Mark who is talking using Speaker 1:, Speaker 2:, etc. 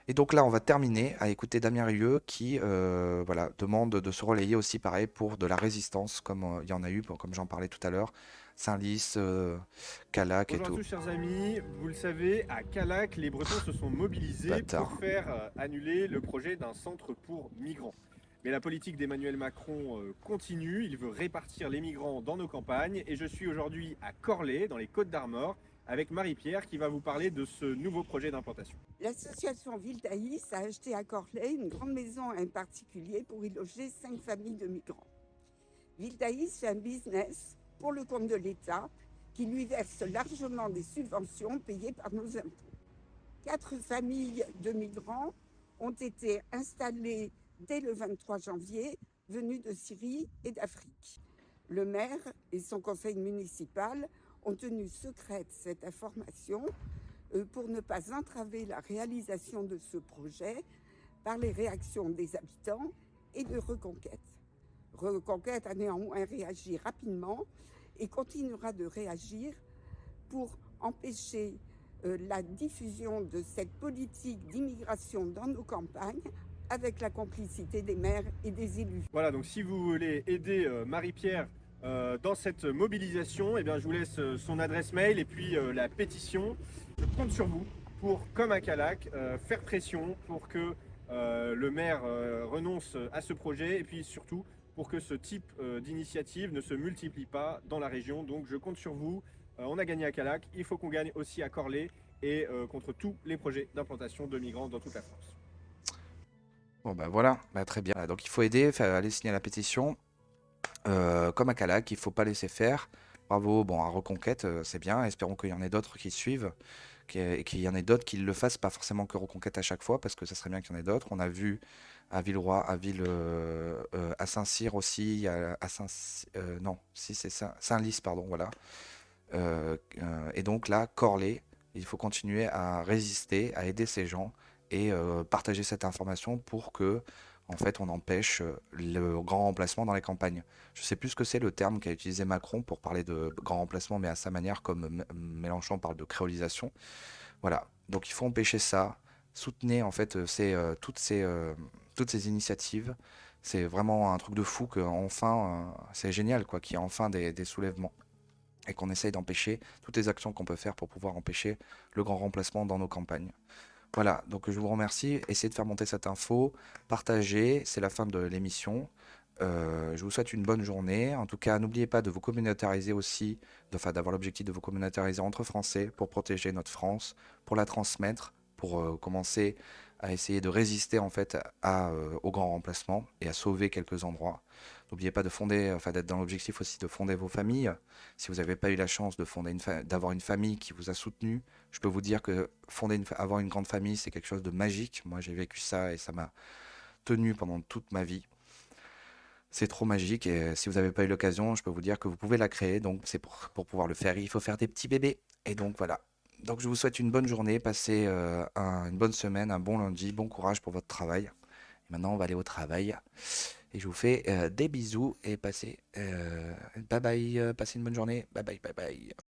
Speaker 1: Et donc là, on va terminer à écouter Damien Rieu qui voilà, demande de se relayer aussi pareil pour de la résistance, comme il y en a eu, bon, comme j'en parlais tout à l'heure, Saint-Lys, Calac et
Speaker 2: Bonjour à
Speaker 1: tout.
Speaker 2: tous chers amis, vous le savez, à Calac, les Bretons se sont mobilisés pour
Speaker 1: Bâtard.
Speaker 2: faire annuler le projet d'un centre pour migrants. Mais la politique d'Emmanuel Macron continue, il veut répartir les migrants dans nos campagnes et je suis aujourd'hui à Corlay, dans les Côtes-d'Armor, avec Marie-Pierre qui va vous parler de ce nouveau projet d'implantation.
Speaker 3: L'association Ville d'Aïs a acheté à Corlay une grande maison à un particulier pour y loger 5 familles de migrants. Ville d'Aïs fait un business pour le compte de l'État qui lui verse largement des subventions payées par nos impôts. 4 familles de migrants ont été installées dès le 23 janvier, venues de Syrie et d'Afrique. Le maire et son conseil municipal ont tenu secrète cette information pour ne pas entraver la réalisation de ce projet par les réactions des habitants et de Reconquête. Reconquête a néanmoins réagi rapidement et continuera de réagir pour empêcher la diffusion de cette politique d'immigration dans nos campagnes avec la complicité des maires et des élus.
Speaker 2: Voilà, donc si vous voulez aider Marie-Pierre dans cette mobilisation, eh bien, je vous laisse son adresse mail et puis la pétition. Je compte sur vous pour, comme à Calac, faire pression pour que le maire renonce à ce projet et puis surtout pour que ce type d'initiative ne se multiplie pas dans la région. Donc je compte sur vous. On a gagné à Calac, il faut qu'on gagne aussi à Corlay et contre tous les projets d'implantation de migrants dans toute la France.
Speaker 1: Bon bah voilà, bah, très bien. Donc il faut aider, aller signer la pétition. Comme à Calac, il ne faut pas laisser faire. Bravo, bon, à Reconquête, c'est bien. Espérons qu'il y en ait d'autres qui suivent, qu'il y en ait d'autres qui le fassent, pas forcément que Reconquête à chaque fois, parce que ça serait bien qu'il y en ait d'autres. On a vu à Villeroy, à Saint-Cyr aussi, à Saint, non, si c'est Saint-Lys, pardon, voilà. Et donc là, Corlay, il faut continuer à résister, à aider ces gens et partager cette information pour que, en fait, on empêche le grand remplacement dans les campagnes. Je sais plus ce que c'est le terme qu'a utilisé Macron pour parler de grand remplacement, mais à sa manière, comme Mélenchon parle de créolisation. Voilà. Donc il faut empêcher ça. Soutenez en fait toutes ces initiatives. C'est vraiment un truc de fou que enfin, c'est génial quoi, qu'il y ait enfin des soulèvements et qu'on essaye d'empêcher toutes les actions qu'on peut faire pour pouvoir empêcher le grand remplacement dans nos campagnes. Voilà, donc je vous remercie. Essayez de faire monter cette info, partagez, c'est la fin de l'émission. Je vous souhaite une bonne journée. En tout cas, n'oubliez pas de vous communautariser aussi, enfin d'avoir l'objectif de vous communautariser entre Français pour protéger notre France, pour la transmettre, pour commencer à essayer de résister en fait au grand remplacement et à sauver quelques endroits. N'oubliez pas de fonder, enfin d'être dans l'objectif aussi de fonder vos familles. Si vous n'avez pas eu la chance de fonder d'avoir une famille qui vous a soutenu, je peux vous dire que avoir une grande famille, c'est quelque chose de magique. Moi, j'ai vécu ça et ça m'a tenu pendant toute ma vie. C'est trop magique et si vous n'avez pas eu l'occasion, je peux vous dire que vous pouvez la créer. Donc c'est pour pouvoir le faire, il faut faire des petits bébés. Et donc voilà. Donc je vous souhaite une bonne journée, passez une bonne semaine, un bon lundi, bon courage pour votre travail. Et maintenant on va aller au travail. Et je vous fais des bisous et passez bye bye, passez une bonne journée. Bye bye bye bye.